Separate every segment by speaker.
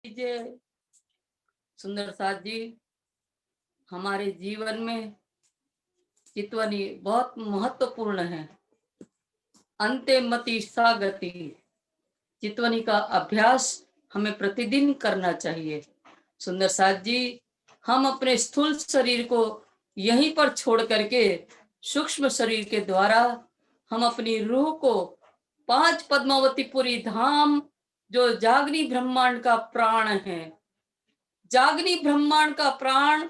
Speaker 1: लीजिए सुंदर साथ जी, हमारे जीवन में चितवनी बहुत महत्वपूर्ण है। अंते मति सा गति, चितवनी का अभ्यास हमें प्रतिदिन करना चाहिए। सुंदर साथ जी, हम अपने स्थूल शरीर को यहीं पर छोड़ करके सूक्ष्म शरीर के द्वारा हम अपनी रूह को 5 पद्मावतीपुरी धाम, जो जागनी ब्रह्मांड का प्राण है, जागनी ब्रह्मांड का प्राण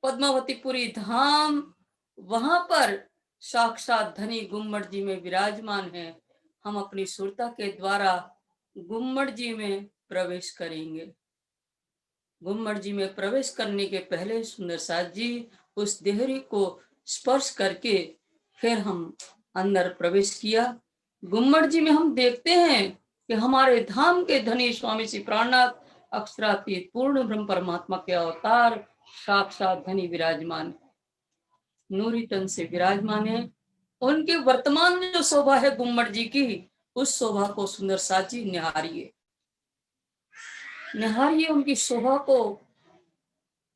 Speaker 1: पद्मावतीपुरी धाम, वहां पर साक्षात धनी गुम्मट जी में विराजमान है। हम अपनी सुरता के द्वारा गुम्मट जी में प्रवेश करेंगे। गुम्मट जी में प्रवेश करने के पहले सुंदर साथ जी उस देहरी को स्पर्श करके फिर हम अंदर प्रवेश किया। गुम्मट जी में हम देखते हैं कि हमारे धाम के धनी स्वामी श्री प्राणनाथ अक्षरातीत पूर्ण ब्रह्म परमात्मा के अवतार साक्षात धनी विराजमान, नूरी तन से विराजमान है। उनकी वर्तमान जो शोभा है गुम्मट जी की, उस शोभा को सुंदर साथ जी निहारिए, निहारिए उनकी शोभा को।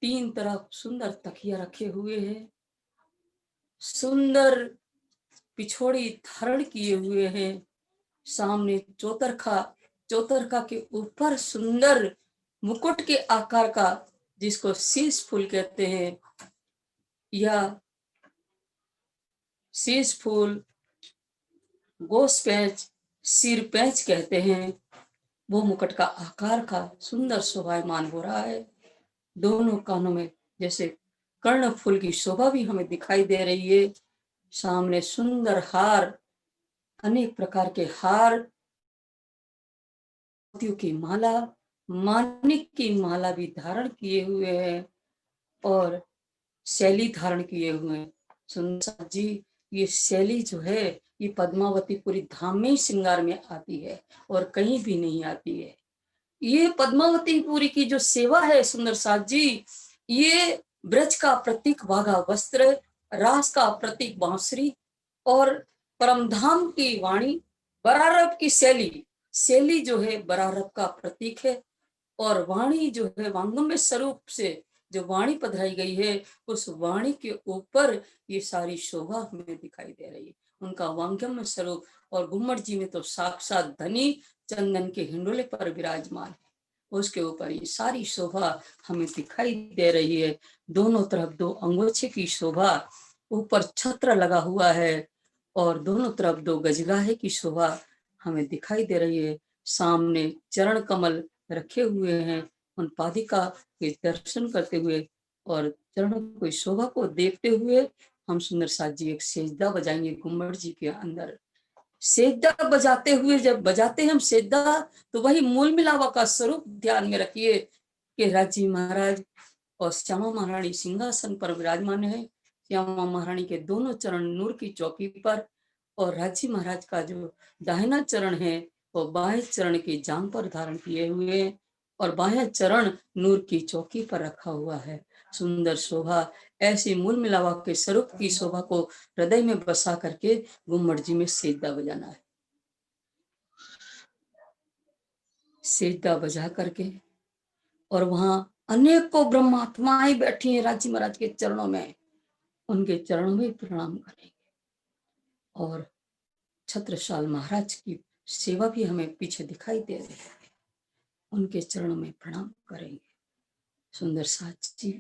Speaker 1: 3 तरफ सुंदर तकिया रखे हुए हैं, सुंदर पिछोड़ी धारण किए हुए हैं। सामने चौतरखा, चौतरखा के ऊपर सुंदर मुकुट के आकार का, जिसको शीश फूल कहते हैं, या शीश फूल, गोस पैंच, सिर पैंच कहते हैं, वो मुकुट का आकार का सुंदर शोभायमान हो रहा है। दोनों कानों में जैसे कर्ण फूल की शोभा भी हमें दिखाई दे रही है। सामने सुंदर हार, अनेक प्रकार के हार, मोतियों की माला, मानिक की माला भी धारण किए हुए हैं और शैली धारण किए हुए हैं। सुंदर जी, ये शैली जो है ये पद्मावतीपुरी धाम में ही श्रृंगार में आती है और कहीं भी नहीं आती है। ये पद्मावतीपुरी की जो सेवा है सुंदर साथ जी, ये ब्रज का प्रतीक वाघा वस्त्र, रास का प्रतीक बांसुरी और परमधाम की वाणी, बरारब की शैली, शैली जो है बरारब का प्रतीक है। और वाणी जो है वांगम्य स्वरूप से जो वाणी पधराई गई है, उस वाणी के ऊपर ये सारी शोभा हमें दिखाई दे रही है, उनका वांगम्य स्वरूप। और गुम्मट जी में तो साक्षात धनी चंदन के हिंडोले पर विराजमान है, उसके ऊपर ये सारी शोभा हमें दिखाई दे रही है। दोनों तरफ 2 अंगोछे की शोभा, ऊपर छत्र लगा हुआ है और दोनों तरफ 2 गजगाहे की शोभा हमें दिखाई दे रही है। सामने चरण कमल रखे हुए हैं, उन पादिका के दर्शन करते हुए और चरणों की शोभा को देखते हुए हम सुंदर साथ जी एक सेजदा बजाएंगे गुम्मट जी के अंदर। सेजदा बजाते हुए, जब बजाते हैं हम सेजदा, तो वही मूल मिलावा का स्वरूप ध्यान में रखिए कि राजी महाराज और श्यामा महारानी सिंहासन पर विराजमान है। श्यामा महारानी के दोनों चरण नूर की चौकी पर और राजी महाराज का जो दाहिना चरण है वो बाएं चरण की जांघ पर धारण किए हुए और बायां चरण नूर की चौकी पर रखा हुआ है। सुंदर शोभा, ऐसी मूल मिलावा के स्वरूप की शोभा को हृदय में बसा करके गुम्मट जी में सेजदा बजाना है। सेजदा बजा करके और वहां अनेकों ब्रह्मात्माएं बैठी हैं राजी महाराज के चरणों में, उनके चरणों में प्रणाम करेंगे और छत्रसाल महाराज की सेवा भी हमें पीछे दिखाई दे रही है, उनके चरणों में प्रणाम करेंगे। सुंदर साथ जी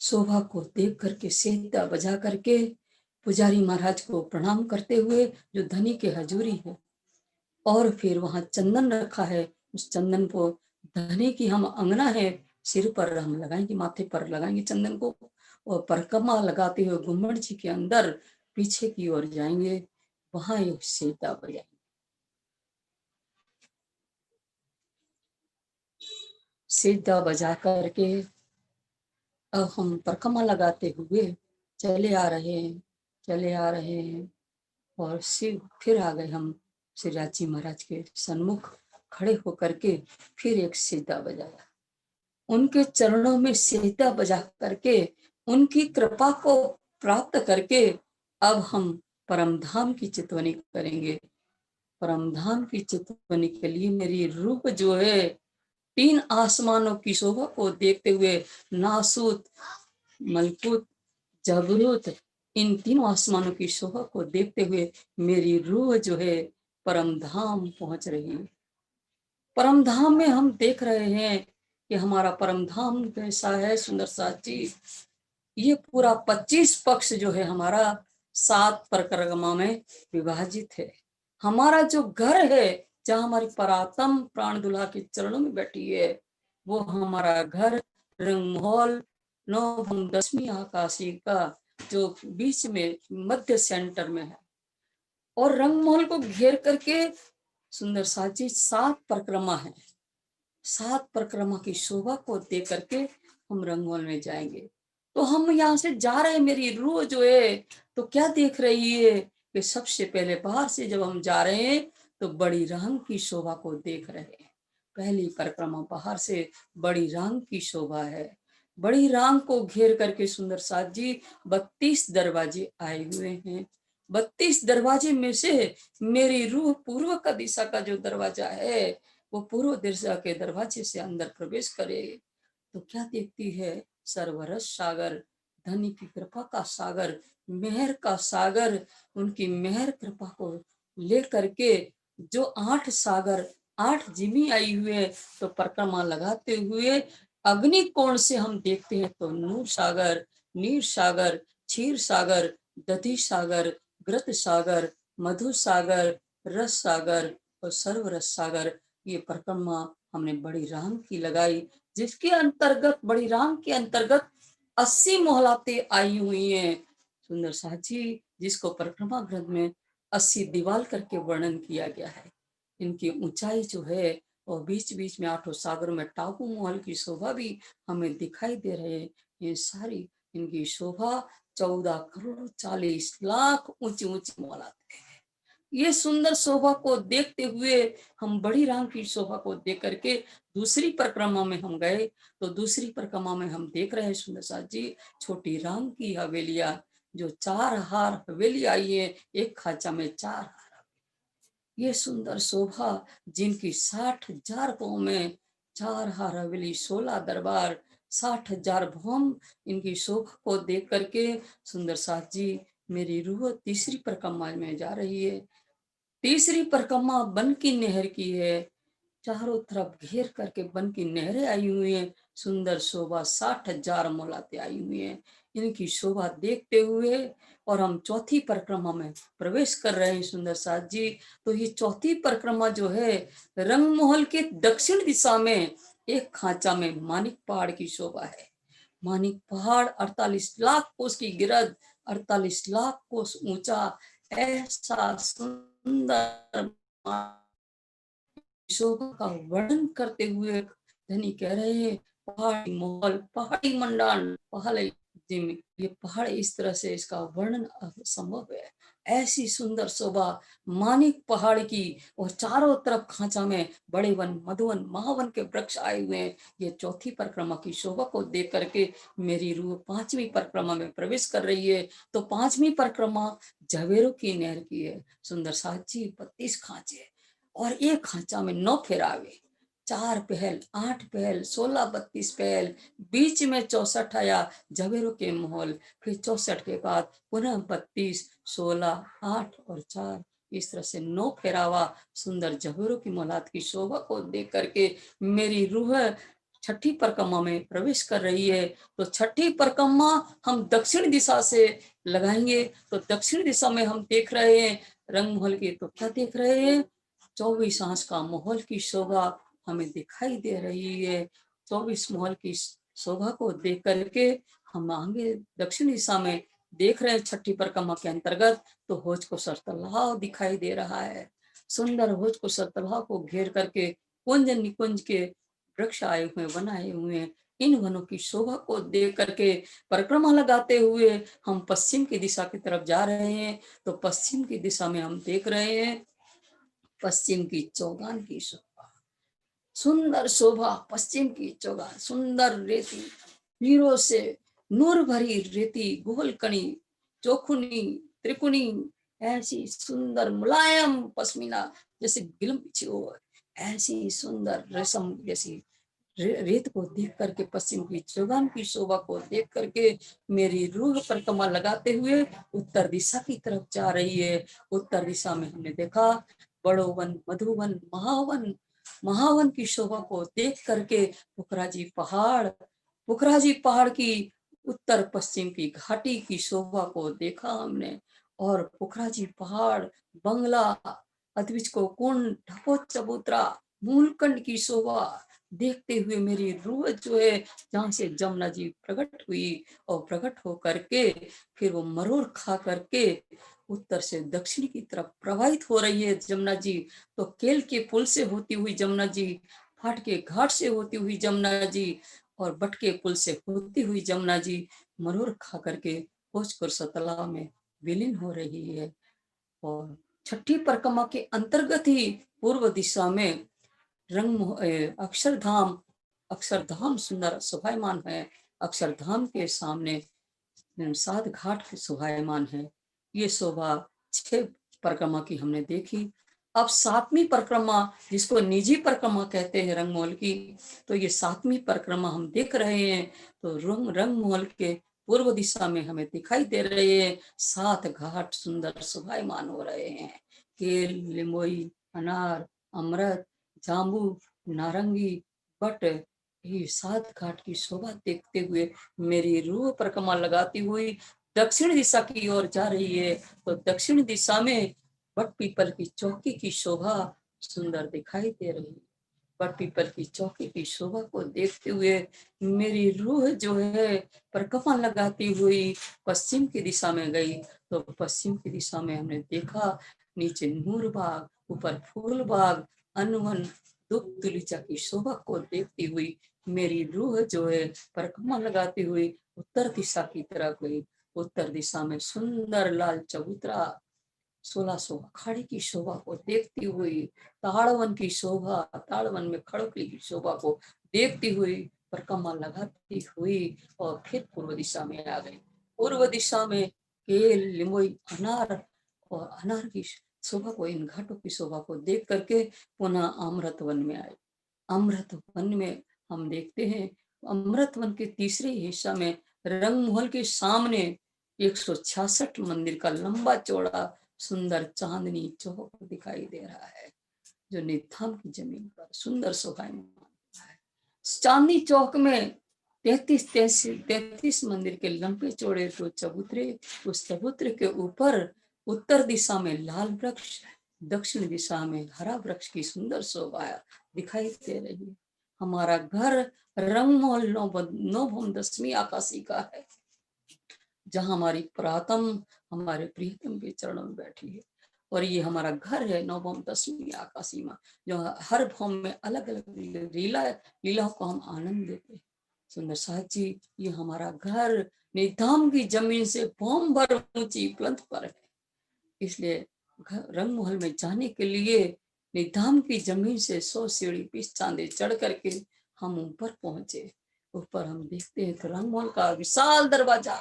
Speaker 1: शोभा को देख करके सेजदा बजा करके पुजारी महाराज को प्रणाम करते हुए जो धनी के हजूरी है, और फिर वहां चंदन रखा है, उस चंदन को धनी की हम अंगना है, सिर पर हम लगाएंगे, माथे पर लगाएंगे चंदन को और परिक्रमा लगाते हुए गुम्मट जी के अंदर पीछे की ओर जाएंगे, वहां एक सेजदा बजाएंगे। सेजदा बजा करके अब हम परिक्रमा लगाते हुए चले आ रहे हैं, चले आ रहे हैं और फिर आ गए हम श्री राजी महाराज के सन्मुख खड़े होकर के फिर एक सेजदा बजाया। उनके चरणों में सेजदा बजा करके उनकी कृपा को प्राप्त करके अब हम परमधाम की चितवनी करेंगे। परमधाम की चितवनी के लिए मेरी रूह जो है तीन आसमानों की शोभा को देखते हुए नासूत, मलकुत, जबरूत, इन तीनों आसमानों की शोभा को देखते हुए मेरी रूह जो है परम धाम पहुंच रही है। परम धाम में हम देख रहे हैं कि हमारा परम धाम कैसा है सुंदर साथ जी। ये पूरा 25 पक्ष जो है हमारा 7 परिक्रमा में विभाजित है। हमारा जो घर है, जहाँ हमारी परात्म प्राण दुल्हा के चरणों में बैठी है, वो हमारा घर रंगमहल 9 आकाशी का जो बीच में मध्य सेंटर में है। और रंगमहल को घेर करके सुंदर साची 7 परिक्रमा है। 7 परिक्रमा की शोभा को देख करके हम रंगमहल में जाएंगे। तो हम यहाँ से जा रहे हैं, मेरी रूह जो है तो क्या देख रही है कि सबसे पहले बाहर से जब हम जा रहे हैं तो बड़ी रंग की शोभा को देख रहे हैं। पहली परिक्रमा बाहर से बड़ी रंग की शोभा है। बड़ी रंग को घेर करके सुंदर साथ जी 32 दरवाजे आए हुए हैं। 32 दरवाजे में से मेरी रूह पूर्व का दिशा का जो दरवाजा है, वो पूर्व दिशा के दरवाजे से अंदर प्रवेश करे तो क्या देखती है? सर्वरस सागर, धनी की कृपा का सागर, मेहर का सागर। उनकी मेहर कृपा को लेकर के जो 8 सागर, 8 जिमी आई हुए, तो परिक्रमा लगाते हुए अग्नि कोण से हम देखते हैं तो नूर सागर, नीर सागर, क्षीर सागर, दधि सागर, घृत सागर, मधु सागर, रस सागर और सर्वरस सागर। ये परिक्रमा हमने बड़ी राम की लगाई, जिसके अंतर्गत बड़ी राम के अंतर्गत 80 मोहलाते आई हुई हैं सुंदर साची, जिसको परिक्रमा ग्रंथ में 80 दीवाल करके वर्णन किया गया है। इनकी ऊंचाई जो है और बीच बीच में 8 सागरों में टापू महल की शोभा भी हमें दिखाई दे रहे हैं। ये सारी इनकी शोभा 14 करोड़ 40 लाख ऊंची ऊंची मोहलाते हैं। ये सुंदर शोभा को देखते हुए हम बड़ी राम की शोभा को देख करके दूसरी परिक्रमा में हम गए। तो दूसरी परिक्रमा में हम देख रहे हैं सुंदर साथ जी छोटी राम की हवेलियां, जो 4 हार हवेली आई है, एक खाचा में 4 हार। ये सुंदर शोभा जिनकी 60,000 पाँव में 4 हार हवेली, 16 दरबार, 60,000 भौम, इनकी शोभा को देख करके सुंदर साथ जी मेरी रूह तीसरी परिक्रमा में जा रही है। तीसरी परिक्रमा बन की नहर की है। चारों तरफ घेर करके बन की नहरें आई हुई हैं। सुंदर शोभा 60,000 मोलाते आई हुई हैं। इनकी शोभा देखते हुए और हम चौथी परिक्रमा में प्रवेश कर रहे हैं सुंदर साथ जी। तो ये चौथी परिक्रमा जो है रंगमहल के दक्षिण दिशा में एक खांचा में मानिक पहाड़ की शोभा है। मानिक पहाड़ 48 लाख कोस की गिरद, 48 लाख कोस ऊंचा, ऐसा सुंदर शोभा का वर्णन करते हुए धनी कह रहे हैं पहाड़ी महल, पहाड़ी मंडान, पहाड़ी जिमी, ये पहाड़ इस तरह से इसका वर्णन असंभव है। ऐसी सुंदर शोभा मानिक पहाड़ की, और चारों तरफ खांचा में बड़े वन, मधुवन, महावन के वृक्ष आए हुए हैं। ये चौथी परिक्रमा की शोभा को देख करके मेरी रूह पांचवी परिक्रमा में प्रवेश कर रही है। तो पांचवी परिक्रमा जवेरों की नहर की है। सुंदर साथ जी 32 खांचे और एक खांचा में 9 फेरावे, 4 पहल, 8 पहल, 16 32 पहल, बीच में 64 आया जवेरों के महल, फिर 64 के बाद पुनः 32, 16, 8 और 4, इस तरह से 9 फेरावा सुंदर जवेरों की मोहलात की शोभा को देख करके मेरी रूह छठी परिक्रमा में प्रवेश कर रही है। तो छठी परिक्रमा हम दक्षिण दिशा से लगाएंगे। तो दक्षिण दिशा में हम देख रहे हैं रंगमहल की, तो क्या देख रहे हैं? 24 आंच का महल की शोभा हमें दिखाई दे रही है। 24 महल की शोभा को देख करके हम आगे दक्षिण दिशा में देख रहे हैं छठी परिक्रमा के अंतर्गत। तो होज को सर तालाब दिखाई दे रहा है। सुंदर होज को सर तालाब को घेर करके कुंज निकुंज के वृक्ष आए हुए, बनाए हुए हैं। इन वनों की शोभा को देख करके परिक्रमा लगाते हुए हम पश्चिम की दिशा की तरफ जा रहे हैं। तो पश्चिम की दिशा में हम देख रहे हैं पश्चिम की चौगान की शोभा, सुंदर शोभा पश्चिम की चौगान, सुंदर रेती, हीरो से नूर भरी रेती, गोलकणी, चौखुनी, त्रिकुणी, ऐसी सुंदर मुलायम पश्मीना जैसे गिलम बिछी हो, ऐसी सुंदर रेशम जैसी रेत को देख करके, पश्चिम की चौगान की शोभा को देख करके मेरी रूह पर कमर लगाते हुए उत्तर दिशा की तरफ जा रही है। उत्तर दिशा में हमने देखा बड़ो वन, मधुवन, महावन, महावन की शोभा को देख करके पुखराजी पहाड़ की उत्तर पश्चिम की घाटी की शोभा को देखा हमने। और पुखराजी पहाड़, बंगला, अद्विज को कुंड, ढको चबूतरा, मूलकंड की शोभा देखते हुए मेरी रूह जो है, जहाँ से जमुना जी प्रकट हुई और प्रकट हो करके फिर वो मरोड़ खा करके उत्तर से दक्षिण की तरफ प्रवाहित हो रही है जमुना जी। तो केल के पुल से होती हुई जमुना जी, फाट के घाट से होती हुई जमुना जी और बट के पुल से होती हुई जमुना जी मरोड़ खा करके भोजपुर सतला में विलीन हो रही है। और छठी परिक्रमा के अंतर्गत ही पूर्व दिशा में अक्षरधाम, अक्षरधाम सुंदर शोभायमान है। अक्षरधाम के सामने 7 घाट शोभायमान है। ये शोभा 6 परिक्रमा की हमने देखी। अब 7वीं परिक्रमा, जिसको निजी परिक्रमा कहते हैं रंगमहल की, तो ये 7वीं परिक्रमा हम देख रहे हैं। तो रंगमहल के पूर्व दिशा में हमें दिखाई दे रहे हैं 7 घाट सुंदर शोभायमान हो रहे हैं। केल, लिमोई, अनार, अमृत, जाम्बू, नारंगी, बट, ये 7 घाट की शोभा देखते हुए मेरी रूह पर कमर लगाती हुई दक्षिण दिशा की ओर जा रही है। तो दक्षिण दिशा में बट पीपल की चौकी की शोभा सुंदर दिखाई दे रही है। बट पीपल की चौकी की शोभा को देखते हुए मेरी रूह जो है परिक्रमा लगाती हुई पश्चिम की दिशा में गई। तो पश्चिम की दिशा में हमने देखा नीचे नूर बाग, ऊपर फूल बाग, अनवन, दुख तुलिचा की शोभा को देखती हुई मेरी रूह जो है परिक्रमा लगाती हुई उत्तर दिशा की तरफ गई। उत्तर दिशा में सुंदर लाल चबूतरा, 1600 अखाड़े की शोभा को देखती हुई, ताड़वन की शोभा, ताड़वन में खड़कली की शोभा को देखती हुई परिक्रमा लगाती हुई और फिर पूर्व दिशा में आ गई। पूर्व दिशा में केल, लिमोई, अनार और अनार की शोभा को, इन घाटों की शोभा को देख करके पुनः अमृत वन में आए। अमृत वन में हम देखते हैं अमृत वन के तीसरे हिस्सा में रंगमहल के सामने 166 मंदिर का लंबा चौड़ा सुंदर चांदनी चौक दिखाई दे रहा है, जो निथान की जमीन पर सुंदर शोभायमान है। चांदनी चौक में 33 मंदिर के लंबे चौड़े दो चबूतरे, उस चबूतरे के ऊपर उत्तर दिशा में लाल वृक्ष, दक्षिण दिशा में हरा वृक्ष की सुंदर शोभा दिखाई दे रही है। हमारा घर रंगमहल नौभम 10वीं आकाशी का है, जहाँ हमारी प्रातम हमारे प्रियतम के चरणों में बैठी है। और ये हमारा घर है नवम 10वीं आकाशी माँ, जो हर भौम में अलग अलग लीलाओं को हम आनंद देते हैं। सुंदर साथ जी, ये हमारा घर निधाम की जमीन से भौम भर ऊंची प्लंथ पर है। इसलिए रंगमहल में जाने के लिए निधाम की जमीन से 100 सीढ़ी 20 चांदे चढ़ करके हम ऊपर पहुंचे। ऊपर हम देखते हैं तो रंगमहल का विशाल दरवाजा,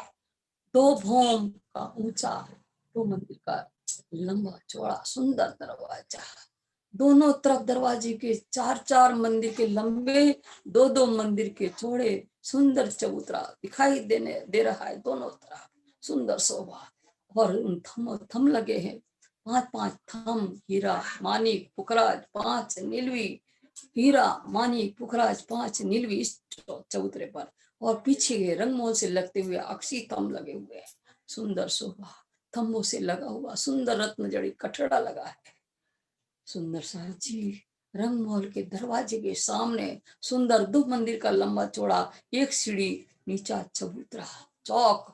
Speaker 1: 2 भौम का ऊंचा, 2 मंदिर का लंबा चौड़ा सुंदर दरवाजा, दोनों तरफ दरवाजे के 4-4 मंदिर के लंबे, 2-2 मंदिर के चौड़े सुंदर चबूतरा दिखाई दे रहा है दोनों तरफ, सुंदर शोभा। और उन थम लगे हैं 5-5 थम, हीरा मानिक पुखराज 5 नीलवी, हीरा मानिक पुखराज 5 नीलवी इस चबूतरे पर। और पीछे के रंगमहल से लगते हुए अक्षी थम लगे हुए हैं, सुंदर शोभा। थम्बों से लगा हुआ सुंदर रत्न जड़ी कठड़ा लगा है। सुंदर साहब जी, रंगमहल के दरवाजे के सामने सुंदर 2 मंदिर का लंबा चौड़ा एक सीढ़ी नीचा चबूतरा चौक,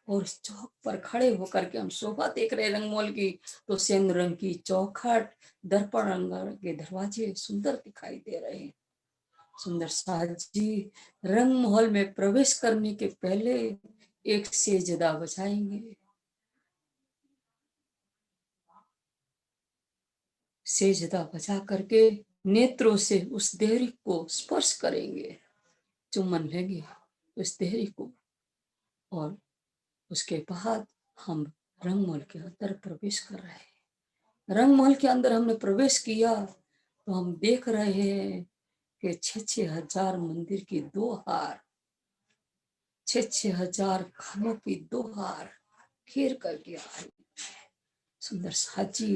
Speaker 1: और उस चौक पर खड़े होकर के हम शोभा देख रहे रंगमहल की। तो सेंद्र रंग की चौखट, दर्पण रंग के दरवाजे सुंदर दिखाई दे रहे हैं। सुंदर साहब जी, रंगमहल में प्रवेश करने के पहले एक सेजदा बजाएंगे। सेजदा बजा करके नेत्रों से उस देहरी को स्पर्श करेंगे, चुम्बन लेंगे उस देहरी को। और उसके बाद हम रंगमहल के अंदर प्रवेश कर रहे हैं। रंगमहल के अंदर हमने प्रवेश किया तो हम देख रहे हैं कि 6,000 मंदिर की 2 हार, 6,000 खानों की 2 हार घेर करके आई। सुंदर साजी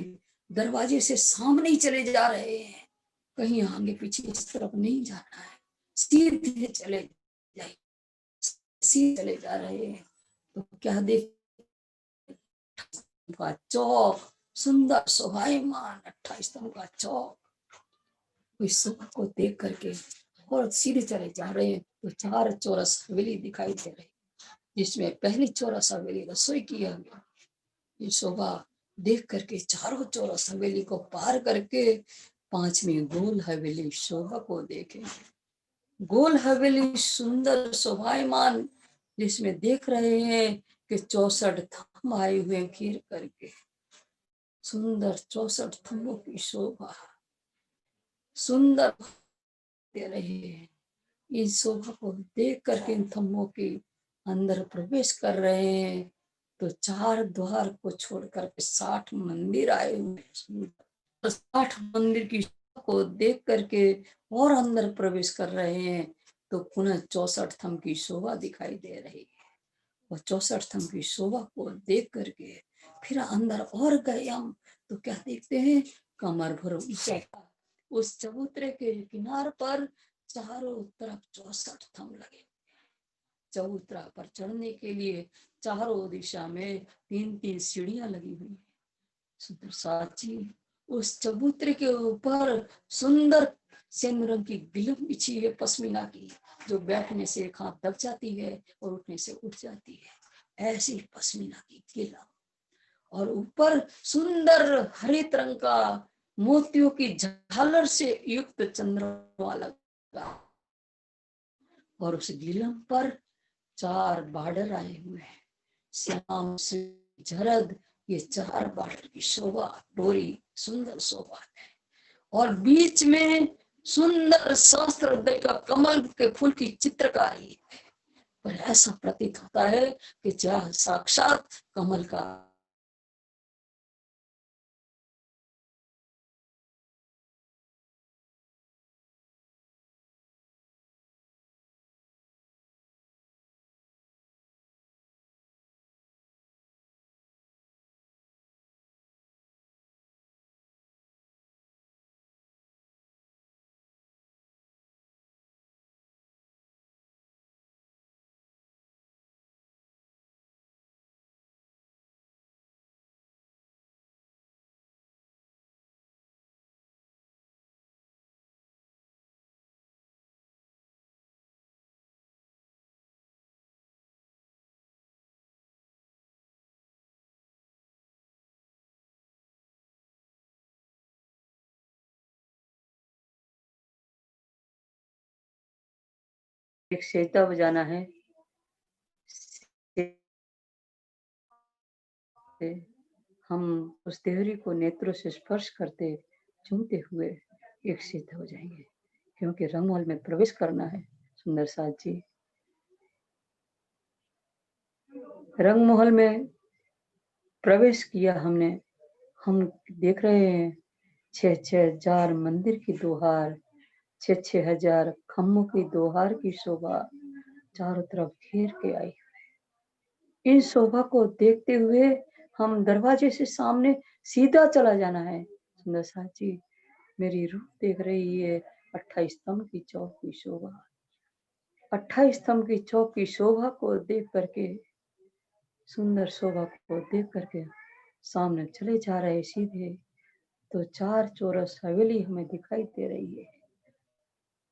Speaker 1: दरवाजे से सामने ही चले जा रहे हैं, कहीं आगे पीछे इस तरफ नहीं जाना है, सीधे चले जाए, सीधे चले जा रहे हैं। तो क्या देख का चौक, सुंदर शोभायमान 28 स्तंभ का चौक, इस शोभा को देख करके और सीधे चले जा रहे हैं तो 4 चौरस हवेली दिखाई दे रही, जिसमें पहली चौरस हवेली रसोई की है। ये शोभा देख करके चारों चौरस हवेली को पार करके 5वीं गोल हवेली शोभा को देखे। गोल हवेली सुंदर शोभायमान, जिसमें देख रहे हैं कि 64 थंब आए हुए घेर करके, सुंदर 64 थंबों की शोभा सुंदर दे रही है। इस शोभा को देख करके इन थंबों के अंदर प्रवेश कर रहे हैं तो 4 द्वार को छोड़कर 60 मंदिर आए हुए हैं। तो 60 मंदिर की शोभा को देख करके और अंदर प्रवेश कर रहे हैं तो पुनः 64 थंब की शोभा दिखाई दे रही है। और 64 थंब की शोभा को देख करके फिर अंदर और गए हम तो क्या देखते हैं, कमर भर ऊंचा उस चबूतरे के किनार पर चारों तरफ 64 थंब लगे। चबूतरा पर चढ़ने के लिए चारों दिशा में 3-3 सीढ़ियां लगी हुई है। सुंदर साची उस चबूतरे के ऊपर सुंदर सेम रंग की गिलम बिछी है पश्मीना की, जो बैठने से एक हाथ दब जाती है और उठने से उठ जाती है, ऐसी पश्मीना की गिलम। और ऊपर सुंदर हरित रंग का मोतियों की झालर से युक्त चंद्रमा लगा और उस गिलम पर 4 बॉर्डर आए हुए हैं, श्याम से जरद, ये 4 बॉर्डर की शोभा डोरी सुंदर शोभा है। और बीच में सुंदर सहस्त्र का कमल के फूल की चित्रकारी है, पर ऐसा प्रतीत होता है कि जहाँ साक्षात कमल का एक सेता बजाना है, हम उस देहरी को नेत्रों से स्पर्श करते चूमते हुए एक सीता हो जाएंगे, क्योंकि रंगमहल में प्रवेश करना है। सुंदर साथ जी रंगमहल में प्रवेश किया हमने, हम देख रहे हैं 6,000 मंदिर की 2 हार, 6,000 खम्भों की 2 हार की शोभा चारों तरफ घेर के आई। इन शोभा को देखते हुए हम दरवाजे से सामने सीधा चला जाना है। सुंदर साची मेरी रूह देख रही है 28 स्तंभ की चौक की शोभा, 28 स्तंभ की चौक की शोभा को देख करके, सुंदर शोभा को देख करके सामने चले जा रहे सीधे तो 4 चौरस हवेली हमें दिखाई दे रही है।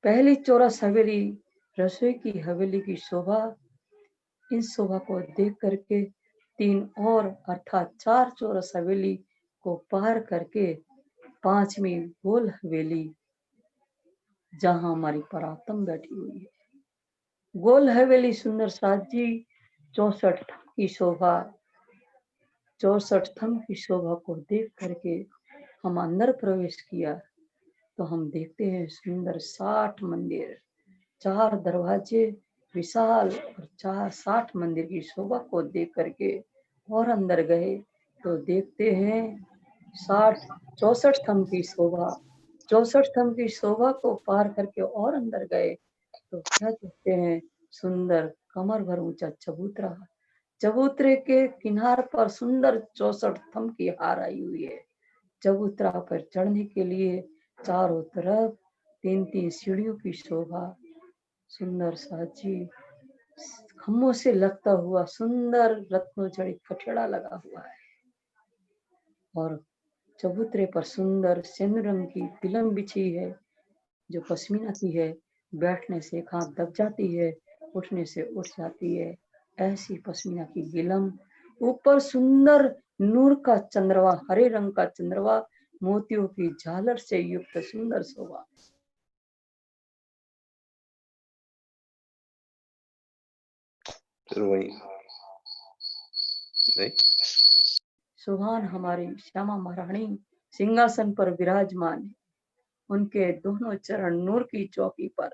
Speaker 1: पहली चौरस हवेली रसोई की हवेली की शोभा, इस शोभा को देख करके 3 और अर्थात 4 चौरस हवेली को पार करके 5वीं गोल हवेली, जहां हमारी परात्म बैठी हुई है। गोल हवेली सुंदर साथ जी 64 की शोभा, 64 थंब की शोभा को देख करके हम अंदर प्रवेश किया तो हम देखते हैं सुंदर 60 मंदिर, 4 दरवाजे विशाल और 60 मंदिर की शोभा को देख करके और अंदर गए तो देखते हैं 64 थंब की शोभा, 64 स्तंभ की शोभा को पार करके और अंदर गए तो क्या देखते हैं, सुंदर कमर भर ऊंचा चबूतरा। चबूतरे के किनार पर सुंदर 64 स्तंभ की हार आई हुई है। चबूतरा पर चढ़ने के लिए चारों तरफ 3-3 सीढ़ियों की शोभा। सुंदर साजी खम्भों से लगता हुआ सुंदर रत्नों जड़ित कठड़ा लगा हुआ है और चबूतरे पर सुंदर सेंदूर रंग की पिलम बिछी है जो पश्मीना की है। बैठने से एक हाथ दब जाती है, उठने से उठ जाती है। ऐसी पश्मीना की गिलम, ऊपर सुंदर नूर का चंद्रवा, हरे रंग का चंद्रवा, मोतियों की झालर से युक्त सुंदर शोभा। सुहान हमारी श्यामा महारानी सिंहासन पर विराजमान है। उनके दोनों चरण नूर की चौकी पर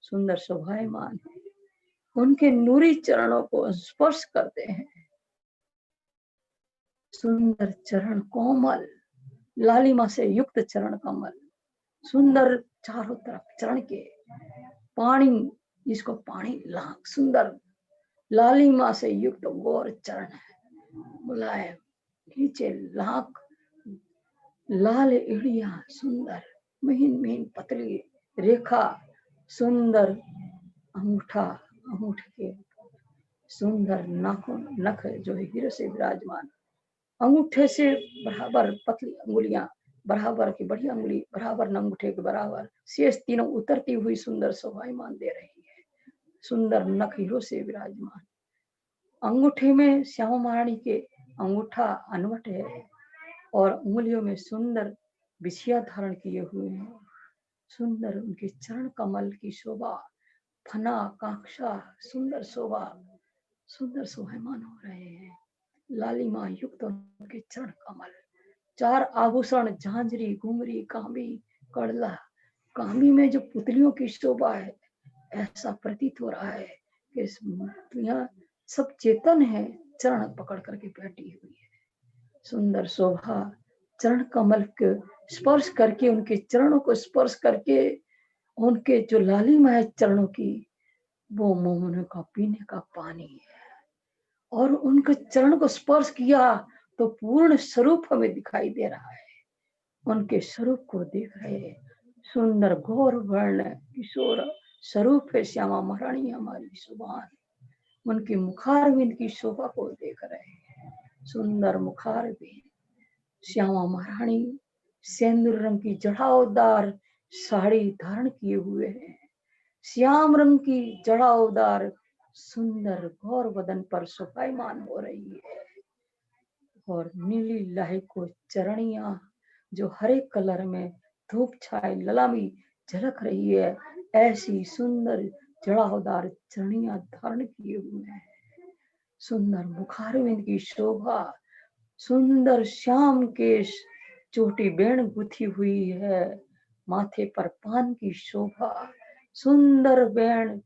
Speaker 1: सुंदर शोभायमान है। उनके नूरी चरणों को स्पर्श करते हैं। सुंदर चरण कोमल, लालिमा से युक्त चरण कमल, सुंदर चारों तरफ चरण के पानी, जिसको पानी लाख सुंदर लालिमा से युक्त गौर चरण है। मुलायम नीचे लाख लाल एड़िया, सुंदर महीन महीन पतली रेखा, सुंदर अंगूठा, अंगूठे के सुंदर नाखून, नख जो हीरे से विराजमान, अंगूठे से बराबर पतली अंगुलियां, बराबर की बड़ी अंगुली बराबर अंगूठे के बराबर, शेष तीनों उतरती हुई सुंदर शोभायमान दे रही है। सुंदर नख हीरों से विराजमान, अंगूठे में श्यामा महारानी के अंगूठा अनवट है और उंगलियों में सुंदर बिछिया धारण किए हुए हैं। सुंदर उनके चरण कमल की शोभा, फना कांक्षा, सुंदर शोभा, सुंदर शोभायमान हो रहे हैं। लालिमा युक्त उनके चरण कमल, 4 आभूषण, झांझरी, घुंघरी, कांबी, कड़ला, कांबी में जो पुतलियों की शोभा है, ऐसा प्रतीत हो रहा है कि पुतलियां सब चेतन है, चरण पकड़ करके बैठी हुई है। सुंदर शोभा, चरण कमल के स्पर्श करके, उनके चरणों को स्पर्श करके, उनके जो लालिमा है चरणों की, वो मोहन का पीने का पानी है। और उनके चरण को स्पर्श किया तो पूर्ण स्वरूप हमें दिखाई दे रहा है। उनके स्वरूप को देख रहे हैं। सुंदर गौर वर्ण किशोर स्वरूप है श्यामा महारानी हमारी सुभान। उनकी मुखारविंद की शोभा को देख रहे हैं। सुंदर मुखारविंद, श्यामा महारानी सेंदूर रंग की जड़ावदार साड़ी धारण किए हुए हैं। श्याम रंग की जड़ावदार सुंदर गौर बदन पर शोभायमान हो रही है और नीली लाही को चरणिया जो हरे कलर में धूप छाए ललामी झलक रही है, ऐसी सुंदर जड़ावदार चरणिया धारण किए हुए हैं। सुंदर मुखारविंद की शोभा, सुंदर श्याम केश, चोटी बेण गुथी हुई है, माथे पर पान की शोभा, सुंदर बेण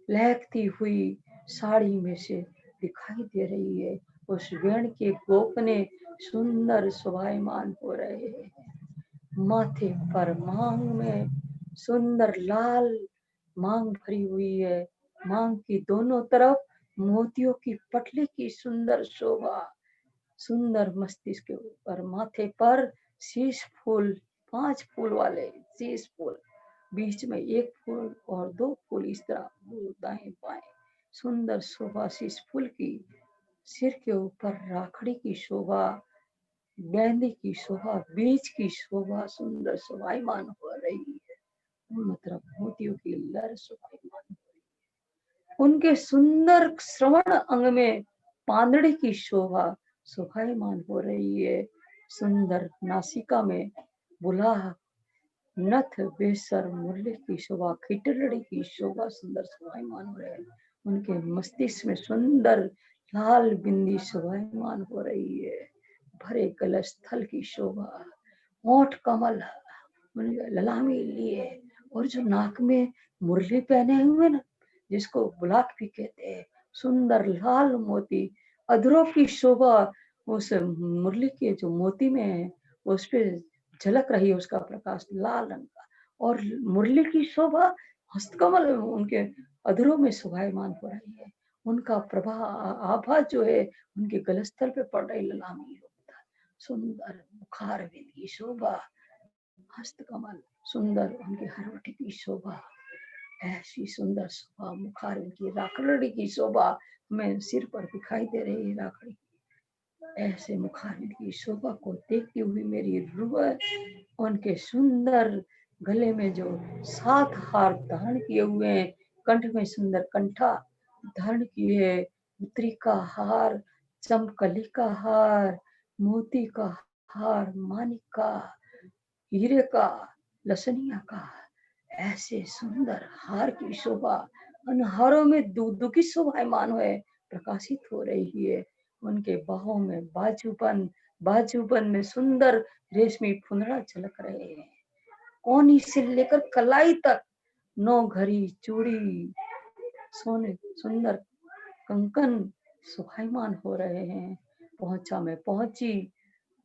Speaker 1: लहकती हुई साड़ी में से दिखाई दे रही है। उस बेण के गोपने सुंदर शोभायमान हो रहे हैं। माथे पर मांग में सुंदर लाल मांग भरी हुई है। मांग की दोनों तरफ मोतियों की पटली की सुंदर शोभा। सुंदर मस्तिष्क के ऊपर माथे पर शीश फूल, 5 फूल वाले शीश फूल, बीच में 1 फूल और 2 फूल, इस तरह दाएं बाएं सुंदर शोभा शीश फूल की। सिर के ऊपर राखड़ी की शोभा, गेंदे की शोभा, बीज की शोभा सुंदर शोभायमान हो रही है। मतलब मोतियों की लहर शोभायमान हो रही है। उनके सुंदर श्रवण अंग में पांदड़ी की शोभा शोभायमान हो रही है। सुंदर नासिका में बुलाह, नथ, बेसर, मुरली की शोभा, खिटरड़ी की शोभा सुंदर शोभायमान हो रहे हैं। उनके मस्तिष्क में सुंदर लाल बिंदी शोभायमान हो रही है। भरे कलश स्थल की शोभा, ओठ कमल, ललामी लिए और जो नाक में मुरली पहने हुए ना, जिसको बुलाक भी कहते हैं, सुंदर लाल मोती, अधरों की शोभा उस मुरली के जो मोती में है, उस पे झलक रही है उसका प्रकाश लाल रंग का। और मुरली की शोभा हस्तकमल उनके अधरों में शोभायमान हो रही है। उनका प्रभा आभा जो है उनके गलस्थल पे पड़ रही ललामी लोकता। सुंदर मुखार की शोभा, हस्तकमल सुंदर, उनकी हरवटी की शोभा, ऐसी सुंदर शोभा, मुखार की राखड़ी की शोभा हमें सिर पर दिखाई दे रही है। राखड़ी ऐसे मुखारविंद की शोभा को देखती हुई मेरी रूह उनके सुंदर गले में जो 7 हार धारण किए हुए हैं, कंठ में सुंदर कंठा धारण किए, उत्तरी का हार, चमकली का हार, मोती का हार, मानिक का, हीरे का, लसनिया का, ऐसे सुंदर हार की शोभा उन हारों में दूध की शोभायमान है, प्रकाशित हो रही है। उनके बाहों में बाजूबन, बाजूबन में सुंदर रेशमी फुंदड़ा झलक रहे हैं। कोनी से लेकर कलाई तक 9 घड़ी चूड़ी, सोने सुंदर कंकन शोभायमान हो रहे हैं। पहुंचा में पहुंची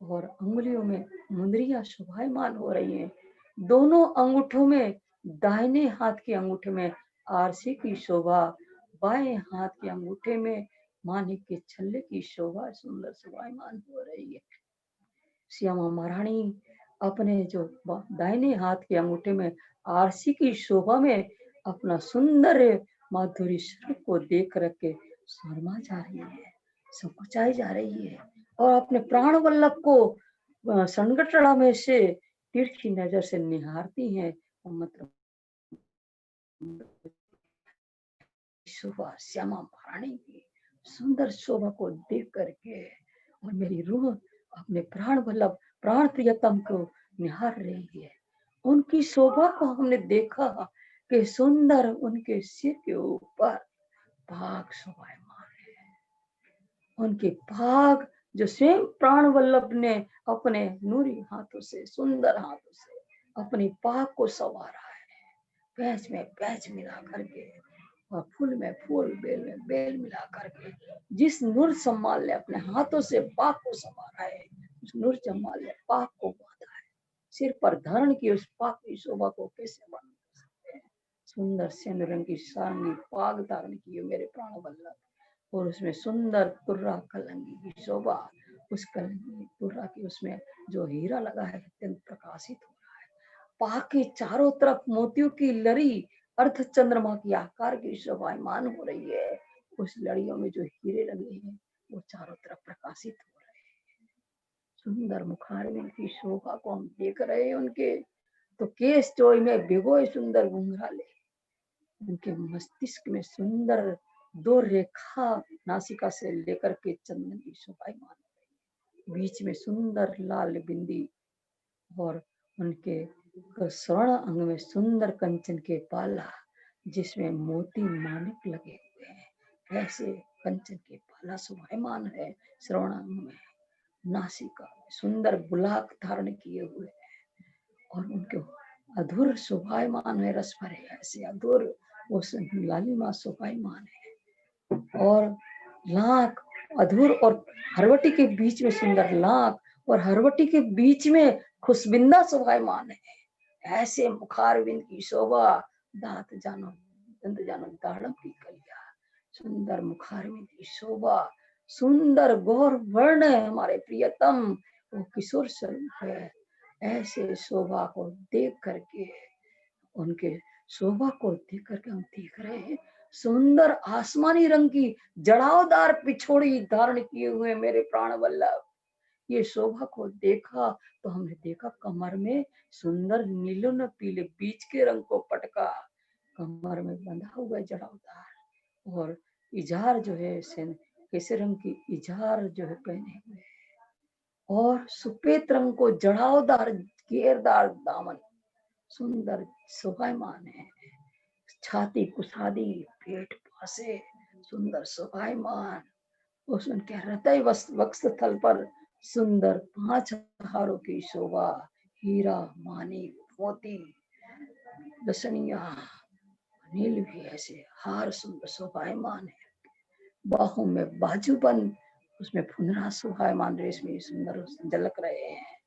Speaker 1: और अंगुलियों में मुंदरियां शोभायमान हो रही हैं। दोनों अंगूठों में, दाहिने हाथ के अंगूठे में आरसी की शोभा, बाएं हाथ के अंगूठे में मानिक के छल्ले की शोभा सुंदर शोभायमान हो रही है। श्यामा महारानी अपने जो दाहिने हाथ के अंगूठे में आरसी की शोभा में अपना सुंदर माधुरी स्वरूप को देख रखे शर्मा जा रही है, संकुचाई जा रही है और अपने प्राण वल्लभ को संगठड़ा में से तिरछी नजर से निहारती हैं। मतलब शोभा श्यामा महारानी की सुंदर शोभा को देख करके और मेरी रूह अपने प्राण वल्लभ प्राण प्रियतम को निहार रही है। उनकी शोभा को हमने देखा कि सुंदर उनके सिर के ऊपर भाग शोभायमान है। उनके भाग जो स्वयं प्राण वल्लभ ने अपने नूरी हाथों से, सुंदर हाथों से अपनी पाक को संवारा है। पैच में पैच मिला करके और फूल में फूल, बेल में बेल मिला करके जिस नूर जम्माल ने अपने हाथों से पाक को संवारा है, उस नूर जम्माल ने पाक को बांधा है। सिर पर धारण की उस पाक की शोभा को कैसे वर्णन कर सकते हैं। सुंदर सेंध रंग की सारंगी पाग धारण की है मेरे प्राण वल्लभ, और उसमें सुंदर तुर्रा कलंगी की शोभा, उस कलंगी तुर्रा की उसमें जो हीरा लगा है अत्यंत प्रकाशित हो रहा है। पाक के चारों तरफ मोतियों की लड़ी अर्ध चंद्रमा की आकार की शोभायमान हो रही है। उस लड़ियों में जो हीरे लगे हैं वो चारों तरफ प्रकाशित हो रहे हैं। सुंदर मुखारविंद की शोभा को हम देख रहे हैं। उनके तो केश चोई में भिगोए सुंदर घुंघराले, उनके मस्तिष्क में सुंदर 2 रेखा नासिका से लेकर के चंदन की शोभायमान हो रही है। बीच में सुंदर लाल बिंदी और उनके स्वर्ण अंग में सुंदर कंचन के पाला जिसमें मोती मानिक लगे हुए हैं। ऐसे कंचन के पाला शोभायमान है श्रवण अंग में। नासिका सुंदर बुलाक धारण किए हुए और उनके अधूर शोभायमान है रस भरे, ऐसे अधूर उस लालिमा शोभायमान है। और लाख अधूर और हरवटी के बीच में सुंदर लाख और हरवटी के बीच में खुशबिंदा शोभायमान है। ऐसे मुखारविंद की शोभा, दांत जानो दंत जानो दाड़म की कलिया, सुंदर मुखारविंद की शोभा, सुंदर गौर वर्ण है हमारे प्रियतम, वो किशोर स्वरूप है। ऐसे शोभा को देख करके, उनके शोभा को देख करके हम देख रहे हैं सुंदर आसमानी रंग की जड़ावदार पिछोड़ी धारण किए हुए मेरे प्राण वल्लभ। ये शोभा को देखा तो हमने देखा कमर में सुंदर नीलो न पीले बीच के रंग को पटका कमर में बंधा हुआ जड़ावदार, और इजार जो है कैसे रंग की इजार जो है पहने हुए, और सफेद रंग को जड़ावदार घेरदार दामन सुंदर शोभायमान है। छाती कुसादी, पेट पासे सुंदर शोभायमान, उस उनके हृदय वक्षस्थल पर सुंदर 5 हारों की शोभा, हीरा, मानिक, मोती, लसनिया, नील भी ऐसे हार सुंदर शोभायमान है। बाहों में बाजूबंद, उसमें फुनरा शोभायमान रेशमी सुंदर झलक रहे हैं।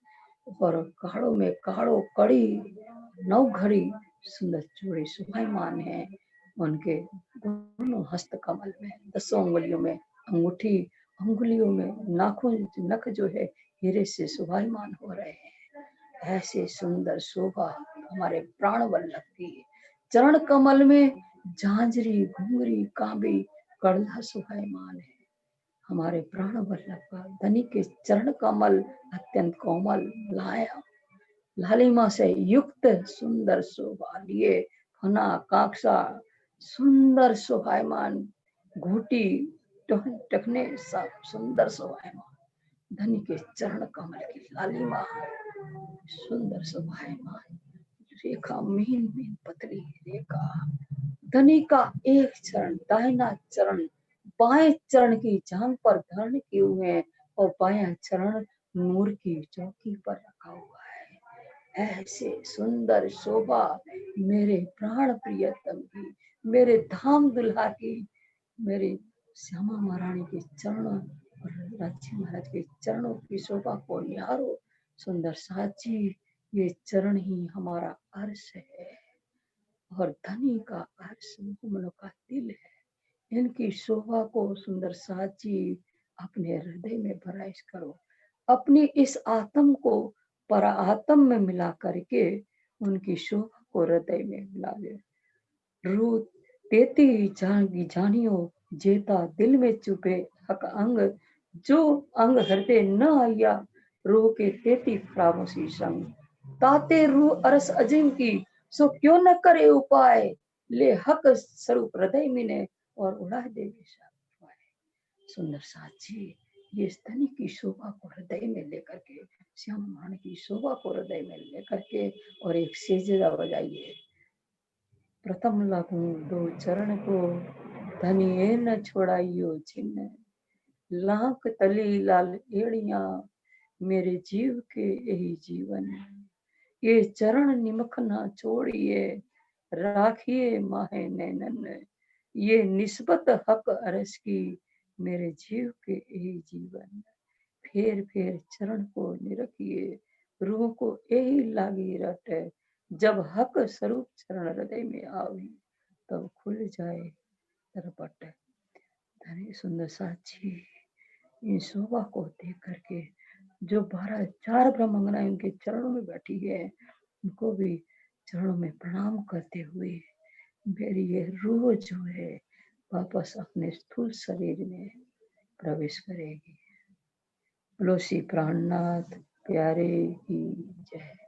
Speaker 1: और काड़ों में काड़ो कड़ी नौ घड़ी सुंदर चूड़ी शोभायमान है। उनके दोनों हस्त कमल में 10 उंगलियों में अंगूठी, अंगुलियों में नाखून नख जो है हीरे से शोभायमान हो रहे हैं। ऐसे सुंदर शोभा हमारे प्राण वल्लभ की चरण कमल में झांझरी घुंघरी कांबी कड़ला शोभायमान है। हमारे प्राण वल्लभ का धनी के चरण कमल अत्यंत कोमल मुलायम लालिमा से युक्त सुंदर शोभा लिए फना काक्षा सुंदर शोभायमान घूटी टखने सब सुंदर शोभायमान धनी के चरण कमल की लालिमा सुंदर शोभायमान रेखा मीन मीन पतली रेखा धनी का एक चरण दाहिना चरण बाएं चरण की जांग पर धारण किए हुए हैं और बायां चरण नूर की चौकी पर रखा हुआ है। ऐसे सुंदर शोभा मेरे प्राण प्रियतम की, मेरे धाम दुल्हा की, मेरे श्यामा महारानी के चरणों और राजी महाराज के चरणों की शोभा को निहारो। सुंदर साची ये चरण ही हमारा अर्श है और धनी का अर्श मुमनो का दिल है। इनकी शोभा को सुंदर साची अपने हृदय में भराइश करो। अपनी इस आत्म को परात्म में मिला करके उनकी शोभा को हृदय में मिला ले। रूत तेती जानियो जेता दिल में चुपे हक अंग जो अंग हृदय न आया रूह के तेती खामोशी संग ताते रूह अरस अजीम की सो क्यों न करे उपाय ले हक स्वरूप हृदय मिने और उड़ा दे सुंदर साची ये स्तनी की शोभा को हृदय में लेकर के श्याम महारानी की शोभा को हृदय में लेकर के और एक सेजदा बजाइए। प्रथम लागू दो चरण को धनिये न छोड़ाइयो छिन्न लाख तली लाल एड़िया मेरे जीव के यही जीवन ये चरण निमख ना छोड़िए राखिए माहे नैनन ये निस्बत हक अरस की मेरे जीव के यही जीवन फेर फेर चरण को निरखिए रूह को यही लागी रटे जब हक स्वरूप चरण हृदय में आवी तब खुल जाए तरपट। धनी सुंदर साची इन शोभा को देख करके जो 4 ब्रह्मंगनाएं उनके चरणों में बैठी है उनको भी चरणों में प्रणाम करते हुए मेरी ये रूह जो है वापस अपने स्थूल शरीर में प्रवेश करेगी। बोलो श्री प्राणनाथ प्यारे की जय।